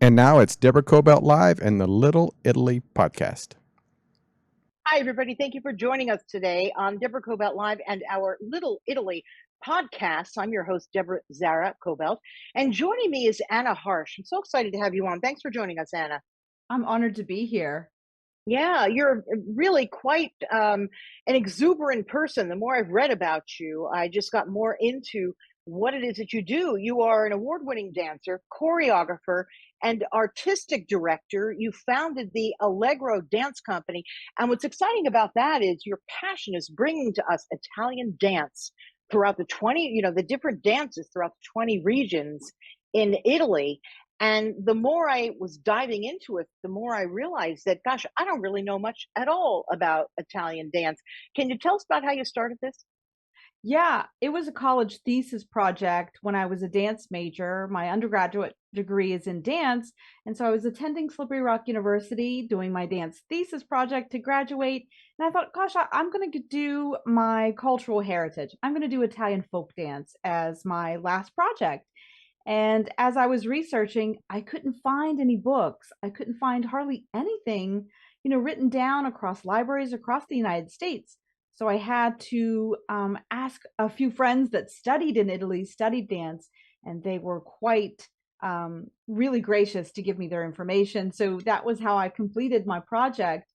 And now it's Deborah Kobylt Live and the Little Italy podcast. Hi, everybody. Thank you for joining us today on Deborah Kobylt Live and our Little Italy podcast. I'm your host, Deborah Zara Kobylt, and joining me is Anna Harsh. I'm so excited to have you on. Thanks for joining us, Anna. I'm honored to be here. Yeah, you're really quite an exuberant person. The more I've read about you, I just got more into what it is that you do. You are an award-winning dancer, choreographer, and artistic director. You founded the Allegro Dance Company. And what's exciting about that is your passion is bringing to us Italian dance throughout the different dances throughout the 20 regions in Italy. And the more I was diving into it, the more I realized that, gosh, I don't really know much at all about Italian dance. Can you tell us about how you started this? Yeah, it was a college thesis project when I was a dance major. My undergraduate degree is in dance. And so I was attending Slippery Rock University doing my dance thesis project to graduate. And I thought, gosh, I'm going to do my cultural heritage. I'm going to do Italian folk dance as my last project. And as I was researching, I couldn't find any books. I couldn't find hardly anything, written down across libraries across the United States. So I had to ask a few friends that studied in Italy, studied dance, and they were quite really gracious to give me their information. So that was how I completed my project.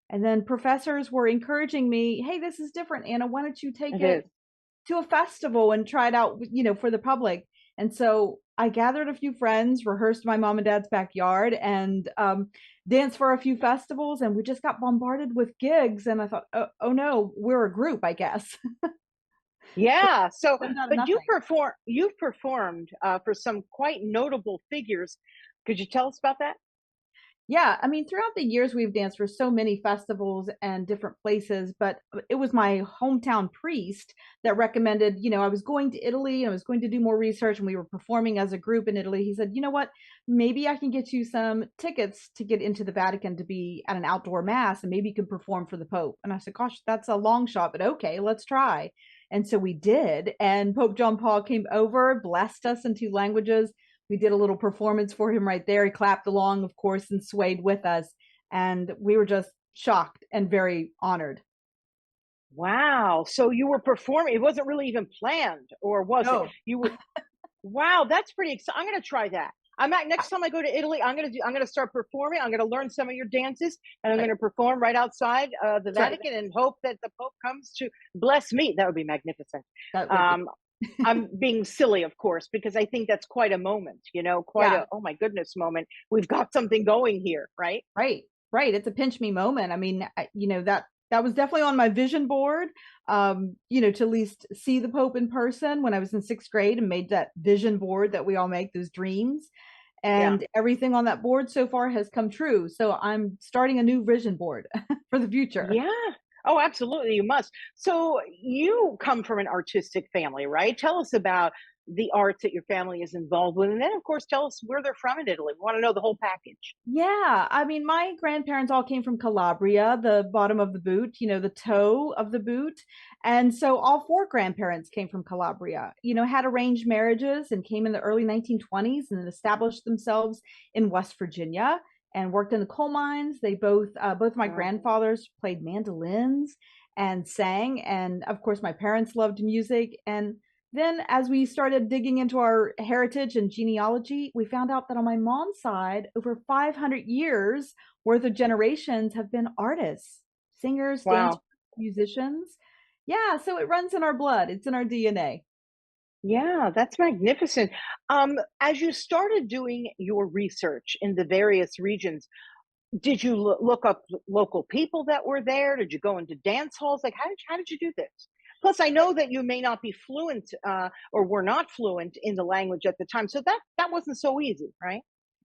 And then professors were encouraging me, hey, this is different, Anna. Why don't you take It it is. to a festival and try it out, for the public? And so I gathered a few friends, rehearsed my mom and dad's backyard, and danced for a few festivals. And we just got bombarded with gigs. And I thought, oh no, we're a group, I guess. So Yeah. So, turned out of but nothing. you've performed for some quite notable figures. Could you tell us about that? Yeah, I mean, throughout the years, we've danced for so many festivals and different places, but it was my hometown priest that recommended, I was going to Italy, I was going to do more research, and we were performing as a group in Italy. He said, you know what, maybe I can get you some tickets to get into the Vatican to be at an outdoor mass, and maybe you can perform for the Pope. And I said, gosh, that's a long shot, but okay, let's try. And so we did, and Pope John Paul came over, blessed us in two languages. We did a little performance for him right there. He clapped along, of course, and swayed with us. And we were just shocked and very honored. Wow. So you were performing. It wasn't really even planned, or was it? No, You were. Wow, that's pretty exciting. I'm going to try that. Next time I go to Italy. I'm going to start performing. I'm going to learn some of your dances, and I'm right. going to perform right outside the That's right. Vatican, and hope that the Pope comes to bless me. That would be magnificent. That would be. Um, I'm being silly, of course, because I think that's quite a moment. Quite Yeah, a oh my goodness moment. We've got something going here, right? right. Right. It's a pinch me moment. I mean, that was definitely on my vision board, to at least see the Pope in person when I was in sixth grade and made that vision board that we all make, those dreams. Yeah. And everything on that board so far has come true. So I'm starting a new vision board for the future. Yeah. Oh, absolutely. You must. So you come from an artistic family, right? Tell us about the arts that your family is involved with. And then, of course, tell us where they're from in Italy. We want to know the whole package. Yeah, I mean, my grandparents all came from Calabria, the bottom of the boot, the toe of the boot. And so all four grandparents came from Calabria, had arranged marriages and came in the early 1920s and established themselves in West Virginia and worked in the coal mines. They both my Wow. grandfathers played mandolins and sang. And of course, my parents loved music. And then, as we started digging into our heritage and genealogy, we found out that on my mom's side, over 500 years worth of generations have been artists, singers, dancers, Wow. musicians. Yeah, so it runs in our blood, it's in our DNA. Yeah, that's magnificent. As you started doing your research in the various regions, did you look up local people that were there? Did you go into dance halls? Like, how did you do this? Plus, I know that you may not be fluent, or were not fluent in the language at the time, so that wasn't so easy, right?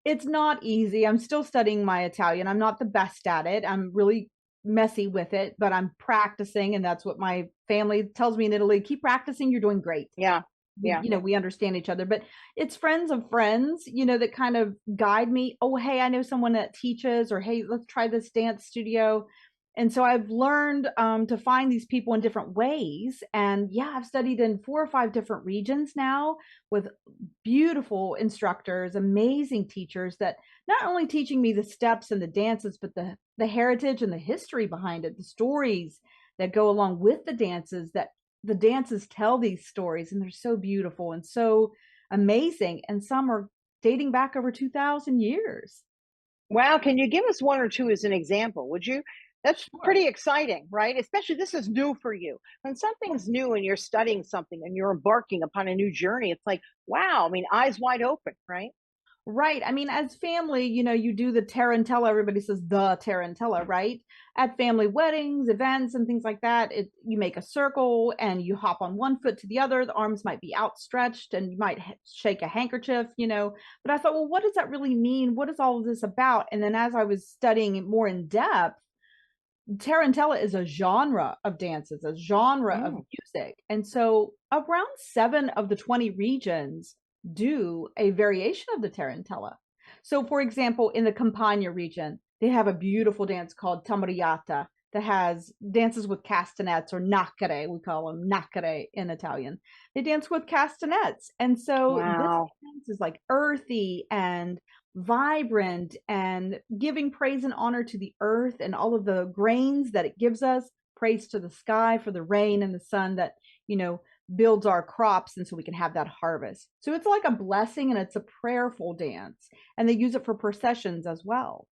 It's not easy. I'm still studying my Italian. I'm not the best at it. I'm really messy with it, but I'm practicing. And that's what my family tells me in Italy: keep practicing, you're doing great. Yeah, we yeah. you know we understand each other, but it's friends of friends, that kind of guide me. Oh, hey, I know someone that teaches, or hey, let's try this dance studio. And so I've learned to find these people in different ways. And yeah, I've studied in 4 or 5 different regions now with beautiful instructors, amazing teachers that not only teaching me the steps and the dances, but the heritage and the history behind it, the stories that go along with the dances, that the dances tell these stories, and they're so beautiful and so amazing. And some are dating back over 2,000 years. Wow, can you give us one or two as an example, would you? That's Sure. pretty exciting, right? Especially this is new for you. When something's new and you're studying something and you're embarking upon a new journey, it's like, wow, I mean, eyes wide open, right? Right. I mean, as family, you do the tarantella. Everybody says the tarantella, right? At family weddings, events, and things like that, you make a circle and you hop on one foot to the other. The arms might be outstretched, and you might shake a handkerchief. But I thought, well, what does that really mean? What is all of this about? And then as I was studying it more in depth, tarantella is a genre of dances, a genre of Mm. music. And so around 7 of the 20 regions do a variation of the tarantella. So, for example, in the Campania region, they have a beautiful dance called tamariata that has dances with castanets, or nacchere, we call them nacchere in Italian. They dance with castanets. And so this Wow. dance is like earthy and vibrant and giving praise and honor to the earth and all of the grains that it gives us, praise to the sky for the rain and the sun that, you know, builds our crops, and so we can have that harvest. So it's like a blessing, and it's a prayerful dance, and they use it for processions as well.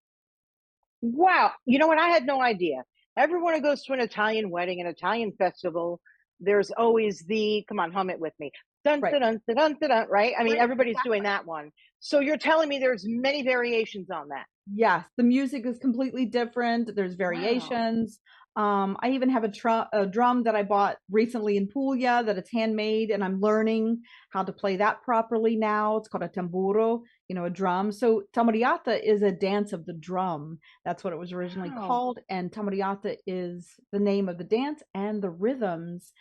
Wow. You know what? I had no idea. Everyone who goes to an Italian wedding, an Italian festival, there's always the, come on, hum it with me. Dun, Right. dun, dun, dun, dun, dun, dun, right? I mean, Right. everybody's doing that one. So you're telling me there's many variations on that. Yes, the music is completely different. There's Wow. variations. I even have a drum that I bought recently in Puglia that it's handmade, and I'm learning how to play that properly now. It's called a tamburo, a drum. So tamariata is a dance of the drum. That's what it was originally Wow. called, and tamariata is the name of the dance and the rhythms.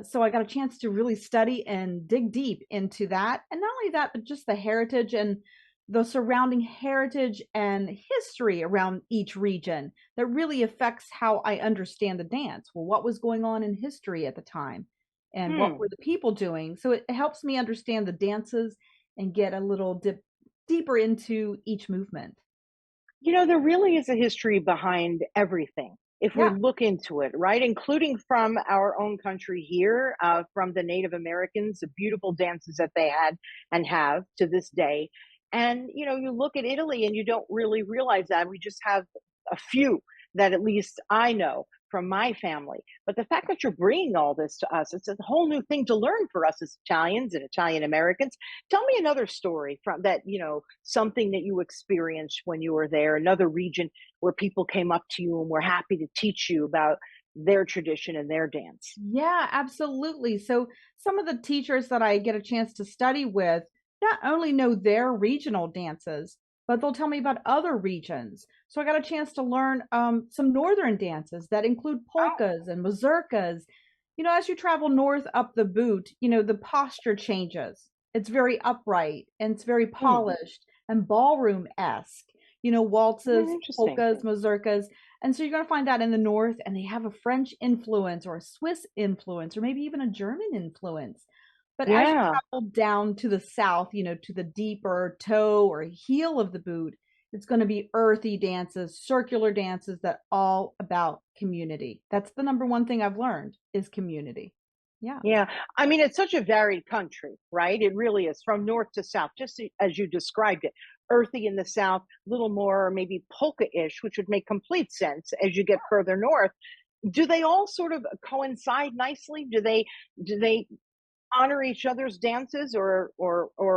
So I got a chance to really study and dig deep into that, and not only that, but just the heritage and the surrounding heritage and history around each region that really affects how I understand the dance. Well, what was going on in history at the time? And what Hmm. were the people doing? So it helps me understand the dances and get a little deeper into each movement. You know, there really is a history behind everything if we Yeah. look into it, right? Including from our own country here, from the Native Americans, the beautiful dances that they had and have to this day. And, you know, you look at Italy and you don't really realize that. We just have a few that at least I know from my family. But the fact that you're bringing all this to us, it's a whole new thing to learn for us as Italians and Italian Americans. Tell me another story from that, you know, something that you experienced when you were there, another region where people came up to you and were happy to teach you about their tradition and their dance. Yeah, absolutely. So some of the teachers that I get a chance to study with not only know their regional dances, but they'll tell me about other regions. So I got a chance to learn some northern dances that include Oh, polkas and mazurkas. As you travel north up the boot, the posture changes. It's very upright and it's very hmm. polished and ballroom-esque. Waltzes, Interesting. polkas, mazurkas, and so you're going to find that in the North, and they have a French influence or a Swiss influence or maybe even a German influence. But as you Yeah. travel down to the South, to the deeper toe or heel of the boot, it's going to be earthy dances, circular dances that all about community. That's the number one thing I've learned is community. Yeah. Yeah. I mean, it's such a varied country, right? It really is from north to south, just as you described it. Earthy in the south, a little more maybe polka-ish, which would make complete sense as you get further north. Do they all sort of coincide nicely? Do they honor each other's dances or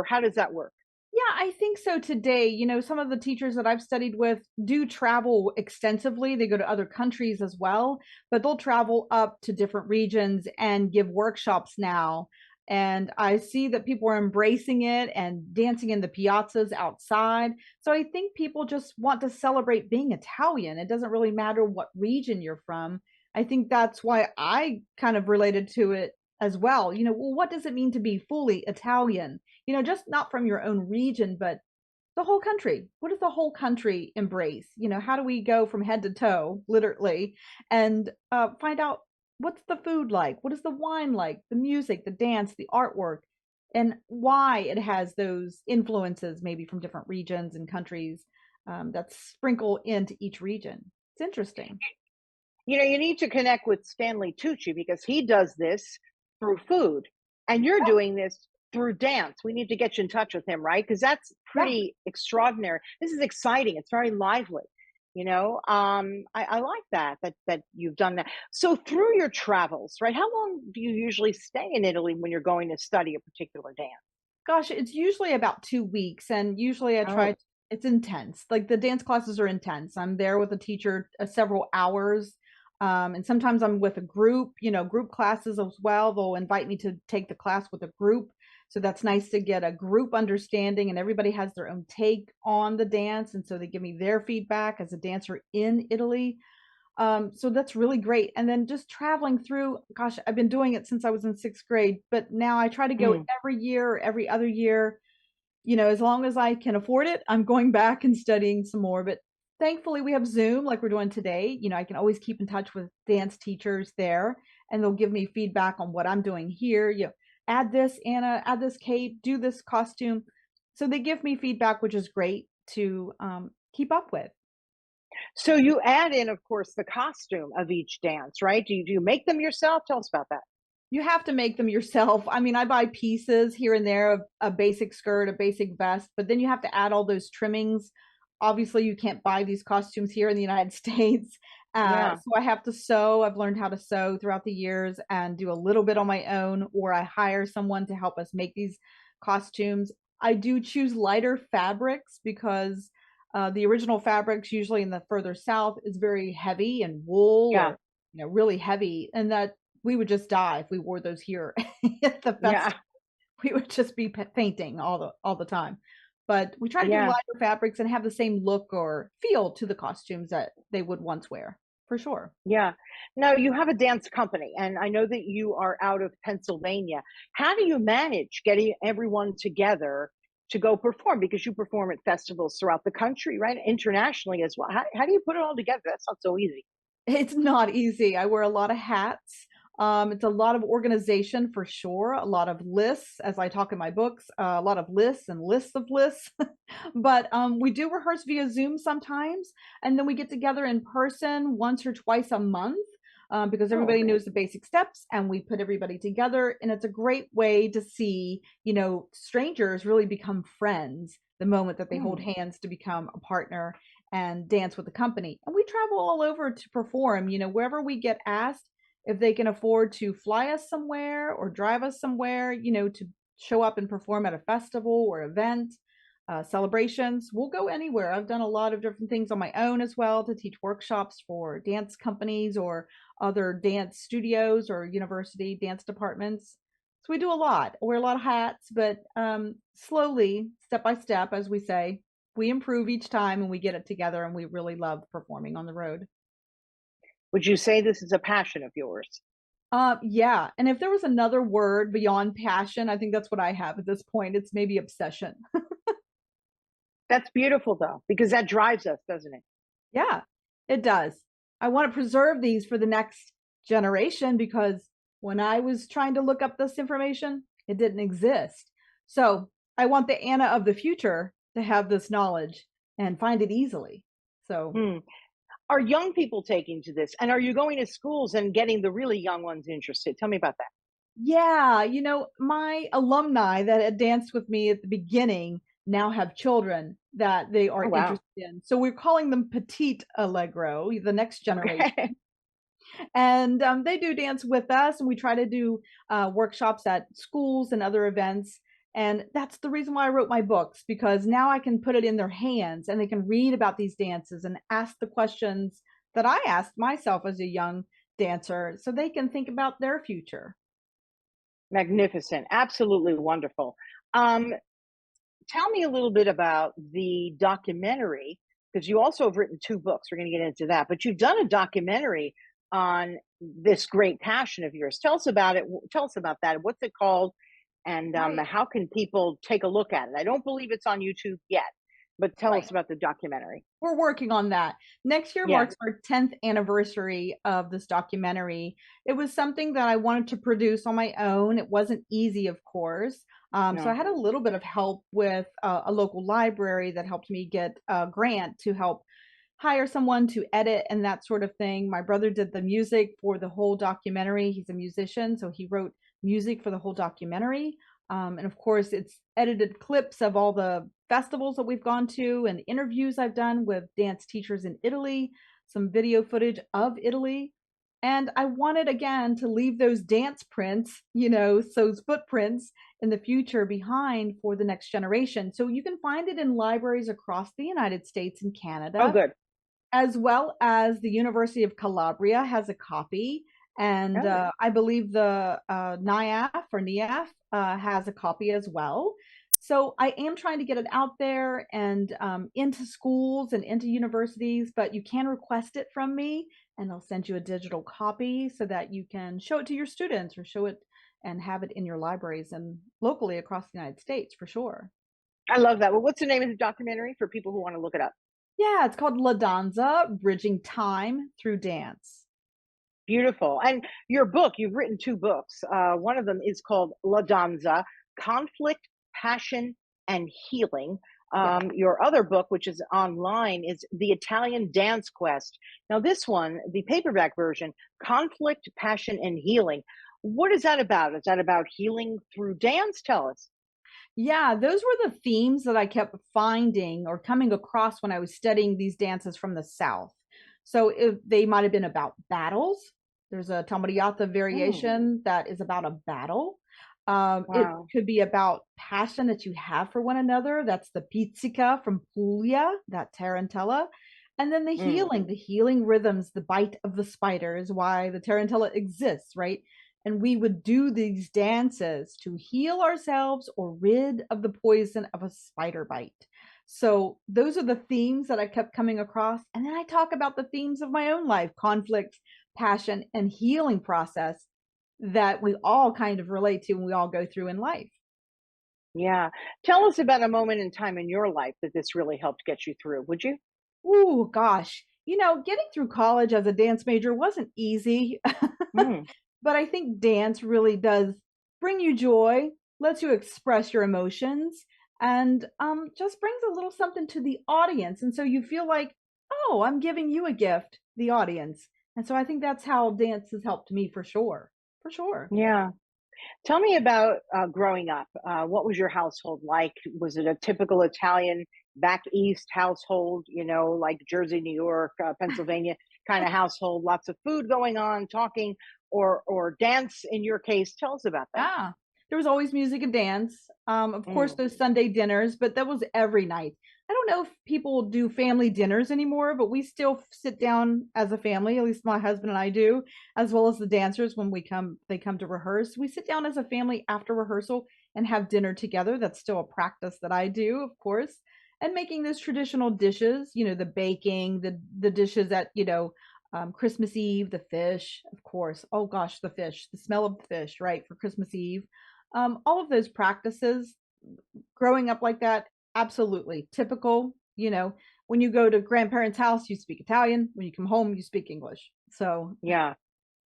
how does that work? Yeah, I think so today. Some of the teachers that I've studied with do travel extensively. They go to other countries as well, but they'll travel up to different regions and give workshops now. And I see that people are embracing it and dancing in the piazzas outside. So I think people just want to celebrate being Italian. It doesn't really matter what region you're from. I think that's why I kind of related to it as well. Well, what does it mean to be fully Italian? Just not from your own region, but The whole country. What does the whole country embrace? How do we go from head to toe, literally, and find out what's the food like? What is the wine like? The music, the dance, the artwork, and why it has those influences, maybe from different regions and countries that sprinkle into each region. It's interesting. You need to connect with Stanley Tucci because he does this through food, and you're Yeah, doing this through dance. We need to get you in touch with him, right? Because that's yeah. pretty extraordinary. This is exciting. It's very lively. I like that you've done that. So through your travels, right? How long do you usually stay in Italy when you're going to study a particular dance? Gosh, it's usually about 2 weeks, and usually I try. Oh, It's intense. Like the dance classes are intense. I'm there with a teacher several hours, and sometimes I'm with a group. Group classes as well. They'll invite me to take the class with a group, so that's nice to get a group understanding, and everybody has their own take on the dance, and so they give me their feedback as a dancer in Italy. So that's really great. And then just traveling through, gosh, I've been doing it since I was in 6th grade, but now I try to go mm, every year or every other year. As long as I can afford it, I'm going back and studying some more. But thankfully, we have Zoom like we're doing today. I can always keep in touch with dance teachers there, and they'll give me feedback on what I'm doing here. Add this, Anna, add this cape, do this costume. So they give me feedback, which is great to keep up with. so you add in, of course, the costume of each dance, right? Do you make them yourself? Tell us about that. You have to make them yourself. I mean, I buy pieces here and there of a basic skirt, a basic vest, but then you have to add all those trimmings. Obviously, you can't buy these costumes here in the United States. Yeah. So I have to sew. I've learned how to sew throughout the years and do a little bit on my own, or I hire someone to help us make these costumes. I do choose lighter fabrics because the original fabrics, usually in the further south, is very heavy and wool Yeah. or really heavy, and that we would just die if we wore those here at the Yeah. festival. We would just be fainting all the time. But we try to do Yeah. lighter fabrics and have the same look or feel to the costumes that they would once wear, for sure. Yeah. Now you have a dance company, and I know that you are out of Pennsylvania. How do you manage getting everyone together to go perform? Because you perform at festivals throughout the country, right? Internationally as well. How do you put it all together? That's not so easy. It's not easy. I wear a lot of hats. It's a lot of organization for sure, a lot of lists, as I talk in my books, a lot of lists and lists of lists. But we do rehearse via Zoom sometimes, and then we get together in person once or twice a month because Oh, everybody okay. knows the basic steps, and we put everybody together. And it's a great way to see, strangers really become friends the moment that they hold Mm. hands to become a partner and dance with the company. And we travel all over to perform, wherever we get asked, if they can afford to fly us somewhere or drive us somewhere, to show up and perform at a festival or event, celebrations, we'll go anywhere. I've done a lot of different things on my own as well to teach workshops for dance companies or other dance studios or university dance departments. So we do a lot. I wear a lot of hats, but slowly, step by step, as we say, we improve each time and we get it together, and we really love performing on the road. Would you say this is a passion of yours? Yeah. And if there was another word beyond passion, I think that's what I have at this point. It's maybe obsession. That's beautiful though, because that drives us, doesn't it? Yeah, it does. I want to preserve these for the next generation because when I was trying to look up this information, it didn't exist. So I want the Anna of the future to have this knowledge and find it easily. So, Hmm. Are young people taking to this? And are you going to schools and getting the really young ones interested? Tell me about that. yeah, my alumni that had danced with me at the beginning now have children that they are Oh, wow. interested in. So we're calling them Petite Allegro, the next generation. Okay. And they do dance with us, and we try to do workshops at schools and other events. And that's the reason why I wrote my books, because now I can put it in their hands and they can read about these dances and ask the questions that I asked myself as a young dancer so they can think about their future. Magnificent. Absolutely wonderful. Um, Tell me a little bit about the documentary, because you also have written two books. We're going to get into that, but you've done a documentary on this great passion of yours. Tell us about it. Tell us about that. What's it called? And Right. how can people take a look at it? I don't believe it's on YouTube yet, But tell Right. us about the documentary. We're working on that. Next year Yeah. marks our 10th anniversary of this documentary. It was something that I wanted to produce on my own. It wasn't easy, of course. So I No. had a little bit of help with a local library that helped me get a grant to help hire someone to edit and that sort of thing. My brother did the music for the whole documentary. He's a musician, so he wrote music for the whole documentary. And of course, it's edited clips of all the festivals that we've gone to and interviews I've done with dance teachers in Italy, some video footage of Italy. And I wanted again to leave those dance prints, those footprints in the future behind for the next generation. So you can find it in libraries across the United States and Oh, Canada, good. as well as the University of Calabria has a copy, and Oh, I believe the NIAF has a copy as well. So I am trying to get it out there and into schools and into universities, but you can request it from me, and I'll send you a digital copy so that you can show it to your students or show it and have it in your libraries and locally across the United States for sure. I love that. Well, what's the name of the documentary for people who want to look it up? Yeah, it's called La Danza, Bridging Time Through Dance. Beautiful. And your book, you've written two books. One of them is called La Danza, Conflict, Passion, and Healing. Yeah. Your other book, which is online, is The Italian Dance Quest. Now, this one, the paperback version, Conflict, Passion, and Healing. What is that about? Is that about healing through dance? Tell us. Yeah, those were the themes that I kept finding or coming across when I was studying these dances from the South. So if they might have been about battles. There's a Tamariata Mm, variation that is about a battle. It wow. could be about passion that you have for one another. That's the pizzica from Puglia, that tarantella. And then Mm, the healing rhythms, the bite of the spider is why the tarantella exists, right? And we would do these dances to heal ourselves or rid of the poison of a spider bite. So those are the themes that I kept coming across. And then I talk about the themes of my own life, conflict, passion, and healing process that we all kind of relate to and we all go through in life. yeah. Tell us about a moment in time in your life that this really helped get you through, would you? Ooh, gosh. Getting through college as a dance major wasn't easy. Mm, But I think dance really does bring you joy, lets you express your emotions, and just brings a little something to the audience. And so you feel like, oh, I'm giving you a gift, the audience. And so I think that's how dance has helped me for sure. For sure. yeah. Tell me about growing up. What was your household like? Was it a typical Italian back east household, like Jersey, New York, Pennsylvania kind of household? Lots of food going on, talking, or dance in your case? Tell us about that. Yeah. There was always music and dance. Of course, Mm, those Sunday dinners, but that was every night. I don't know if people do family dinners anymore, but we still sit down as a family. At least my husband and I do, as well as the dancers when they come to rehearse. We sit down as a family after rehearsal and have dinner together. That's still a practice that I do, of course. And making those traditional dishes, the baking, the dishes at, Christmas Eve, the fish, of course. Oh gosh, the fish, the smell of the fish, right, for Christmas Eve. All of those practices, growing up like that, absolutely typical. When you go to grandparents' house, you speak Italian. When you come home, you speak English. So, yeah,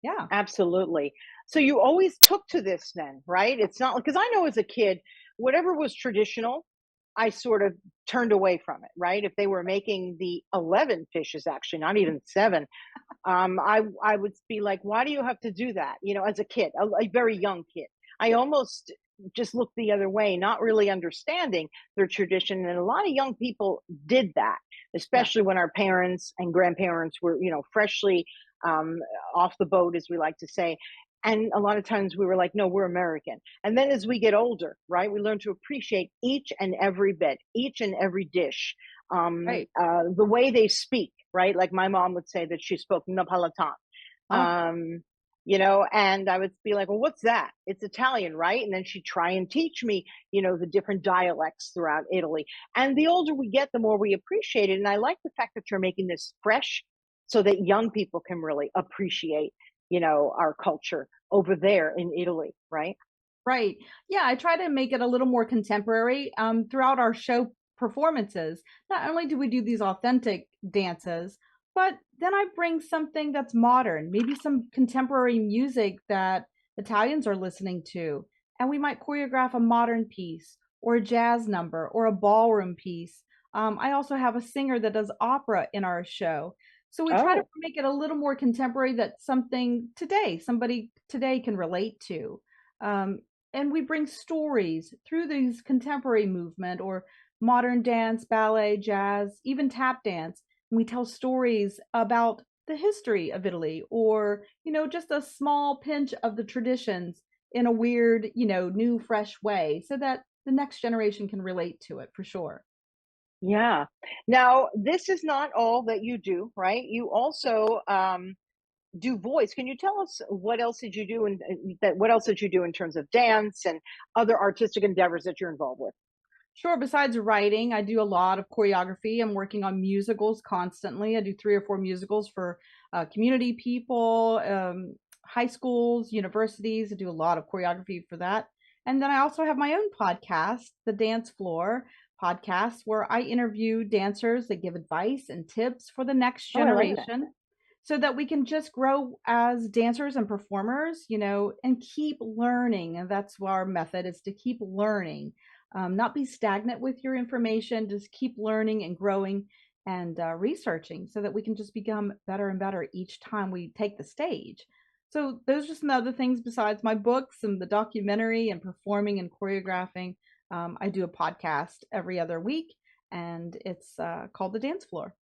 yeah, absolutely. So you always took to this then, right? It's not because I know as a kid, whatever was traditional, I sort of turned away from it, right? If they were making the 11 fishes, actually, not even seven, I would be like, why do you have to do that? As a kid, a very young kid, I almost just looked the other way, not really understanding their tradition. And a lot of young people did that, yeah, especially when our parents and grandparents were, freshly um, off the boat, as we like to say. And a lot of times we were like, no, we're American. And then as we get older, right, we learn to appreciate each and every bit, each and every dish, right. the way they speak, right? Like my mom would say that she spoke Napolitan. Oh, Um, and I would be like, well, what's that? It's Italian, right? And then she'd try and teach me, the different dialects throughout Italy. And the older we get, the more we appreciate it. And I like the fact that you're making this fresh so that young people can really appreciate, our culture over there in Italy, right? right. Yeah, I try to make it a little more contemporary. Throughout our show performances, not only do we do these authentic dances, but then I bring something that's modern, maybe some contemporary music that Italians are listening to, and we might choreograph a modern piece or a jazz number or a ballroom piece. I also have a singer that does opera in our show. So we try to Oh, make it a little more contemporary, that something today, somebody today can relate to. Um, and we bring stories through these contemporary movement or modern dance, ballet, jazz, even tap dance. And we tell stories about the history of Italy, or, just a small pinch of the traditions in a weird, new, fresh way, so that the next generation can relate to it for sure. yeah. Now, this is not all that you do, right? You also do voice. Can you tell us what else did you do, and that what else did you do in terms of dance and other artistic endeavors that you're involved with? Sure. Besides writing, I do a lot of choreography. I'm working on musicals constantly. I do 3 or 4 musicals for community people, high schools, universities. I do a lot of choreography for that. And then I also have my own podcast, the Dance Floor podcast, where I interview dancers that give advice and tips for the next Oh, I like that. generation, so that we can just grow as dancers and performers, and keep learning. And that's our method, is to keep learning, not be stagnant with your information, just keep learning and growing and researching, so that we can just become better and better each time we take the stage. So those are some other things besides my books and the documentary and performing and choreographing. I do a podcast every other week, and it's called The Dance Floor.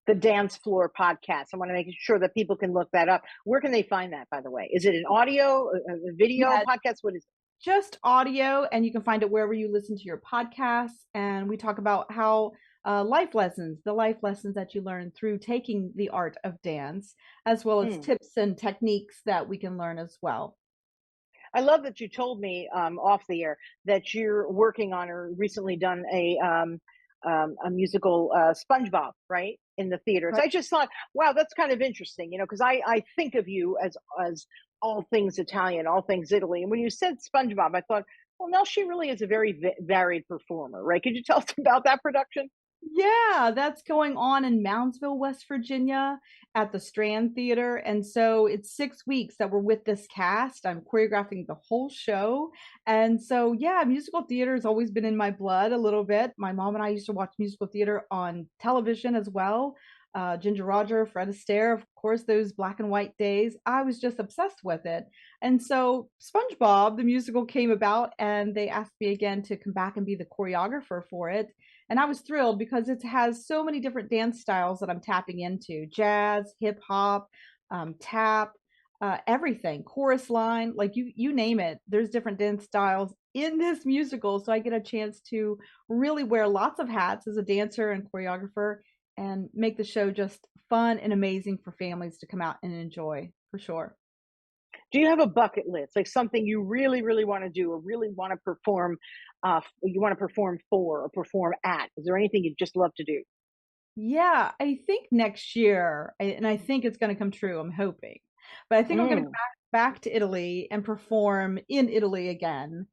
The Dance Floor podcast. I want to make sure that people can look that up. Where can they find that, by the way? Is it an audio, a video Yeah, podcast? What is it? just audio, and you can find it wherever you listen to your podcasts. And we talk about how the life lessons that you learn through taking the art of dance, as well as Hmm. tips and techniques that we can learn as well. I love that you told me off the air that you're working on or recently done a musical SpongeBob, right, in the theaters. Right. I just thought, wow, that's kind of interesting, because I think of you as all things Italian, all things Italy. And when you said SpongeBob, I thought, well, no, she really is a very varied performer, right? Could you tell us about that production? Yeah, that's going on in Moundsville, West Virginia at the Strand Theater. And so it's 6 weeks that we're with this cast. I'm choreographing the whole show. And so, yeah, musical theater has always been in my blood a little bit. My mom and I used to watch musical theater on television as well. Ginger Roger, Fred Astaire, of course, those black and white days. I was just obsessed with it. And so SpongeBob, the musical, came about, and they asked me again to come back and be the choreographer for it. And I was thrilled because it has so many different dance styles that I'm tapping into: jazz, hip hop, tap, everything, chorus line, like you name it. There's different dance styles in this musical. So I get a chance to really wear lots of hats as a dancer and choreographer, and make the show just fun and amazing for families to come out and enjoy for sure. Do you have a bucket list, like something you really, really want to do or really want to perform? You want to perform for or perform at? Is there anything you'd just love to do? Yeah, I think next year, and I think it's going to come true. I'm hoping, but I think I'm going to go Mm. back to Italy and perform in Italy again,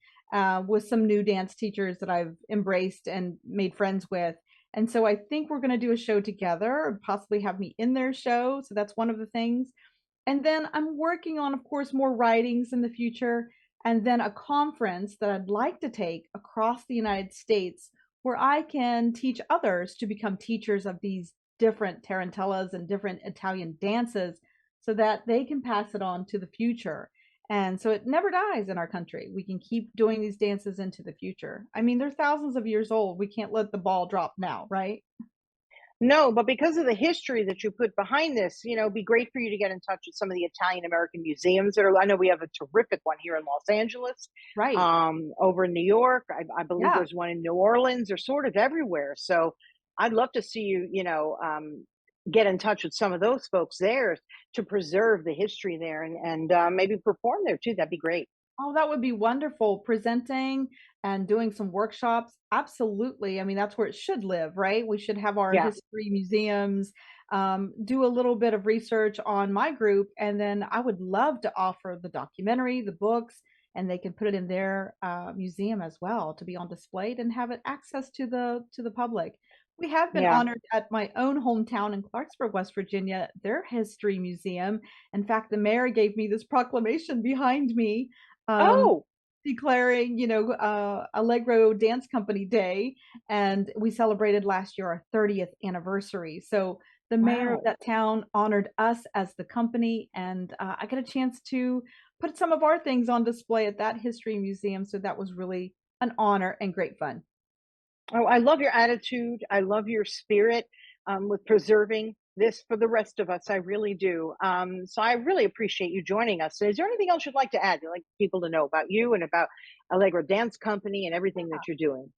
with some new dance teachers that I've embraced and made friends with. And so I think we're going to do a show together, and possibly have me in their show. So that's one of the things. And then I'm working on, of course, more writings in the future, and then a conference that I'd like to take across the United States, where I can teach others to become teachers of these different tarantellas and different Italian dances, so that they can pass it on to the future. And so it never dies in our country. We can keep doing these dances into the future. I mean, they're thousands of years old. We can't let the ball drop now, right? No, but because of the history that you put behind this, it'd be great for you to get in touch with some of the Italian American museums that are. I know we have a terrific one here in Los Angeles, Right. over in New York. I believe Yeah. there's one in New Orleans. They're sort of everywhere. So I'd love to see you, get in touch with some of those folks there to preserve the history there, and maybe perform there too. That'd be great. Oh, that would be wonderful. Presenting and doing some workshops. Absolutely. I mean, that's where it should live, right? We should have our Yeah. history museums, do a little bit of research on my group. And then I would love to offer the documentary, the books, and they can put it in their museum as well to be on display and have it access to the public. We have been Yeah. honored at my own hometown in Clarksburg, West Virginia, their history museum. In fact, the mayor gave me this proclamation behind me, um, Oh, declaring, Allegro Dance Company Day, and we celebrated last year our 30th anniversary. So the mayor of wow. that town honored us as the company, and I got a chance to put some of our things on display at that history museum. So that was really an honor and great fun. Oh, I love your attitude. I love your spirit with preserving this for the rest of us. I really do. So I really appreciate you joining us. Is there anything else you'd like to add? You'd like people to know about you and about Allegro Dance Company and everything that you're doing?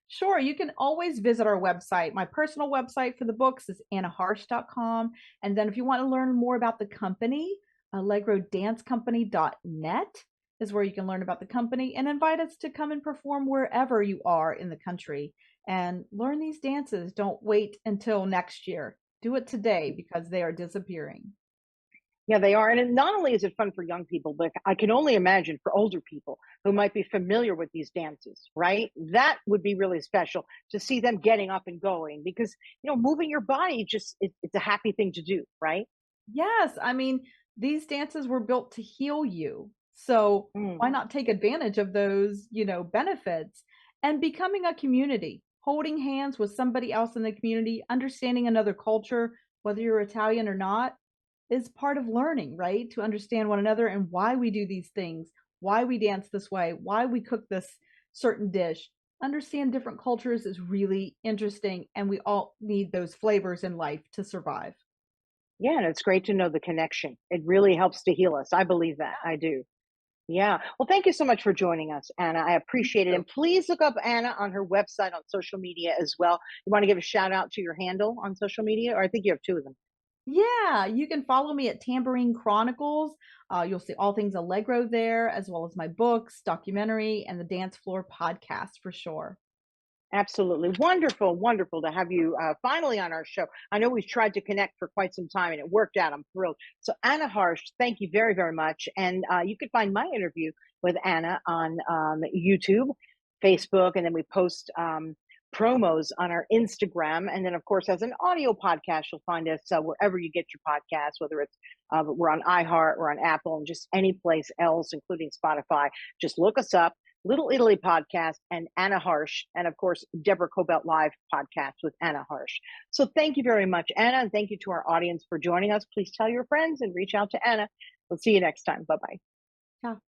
Sure, you can always visit our website. My personal website for the books is annaharsh.com. And then if you want to learn more about the company, allegrodancecompany.net is where you can learn about the company and invite us to come and perform wherever you are in the country and learn these dances. Don't wait until next year. Do it today because they are disappearing. Yeah, they are. And not only is it fun for young people, but I can only imagine for older people who might be familiar with these dances, right? That would be really special to see them getting up and going because, moving your body just, it's a happy thing to do, right? Yes, I mean, these dances were built to heal you. So Mm. why not take advantage of those, benefits and becoming a community, holding hands with somebody else in the community, understanding another culture, whether you're Italian or not, is part of learning, right? To understand one another and why we do these things, why we dance this way, why we cook this certain dish. Understand different cultures is really interesting, and we all need those flavors in life to survive. Yeah, and it's great to know the connection. It really helps to heal us. I believe that. I do. Yeah. Well, thank you so much for joining us, Anna. I Thank appreciate it. you. And please look up Anna on her website on social media as well. You want to give a shout out to your handle on social media, or I think you have two of them. Yeah, you can follow me at Tambourine Chronicles. You'll see all things Allegro there, as well as my books, documentary, and the Dance Floor podcast for sure. Absolutely. Wonderful, wonderful to have you finally on our show. I know we've tried to connect for quite some time and it worked out. I'm thrilled. So, Anna Harsh, thank you very, very much. And you can find my interview with Anna on YouTube, Facebook, and then we post promos on our Instagram. And then, of course, as an audio podcast, you'll find us wherever you get your podcasts, whether it's we're on iHeart, we're on Apple, and just any place else, including Spotify. Just look us up. Little Italy podcast and Anna Harsh, and of course, Deborah Kobylt Live podcast with Anna Harsh. So thank you very much, Anna, and thank you to our audience for joining us. Please tell your friends and reach out to Anna. We'll see you next time. Bye bye. Ciao.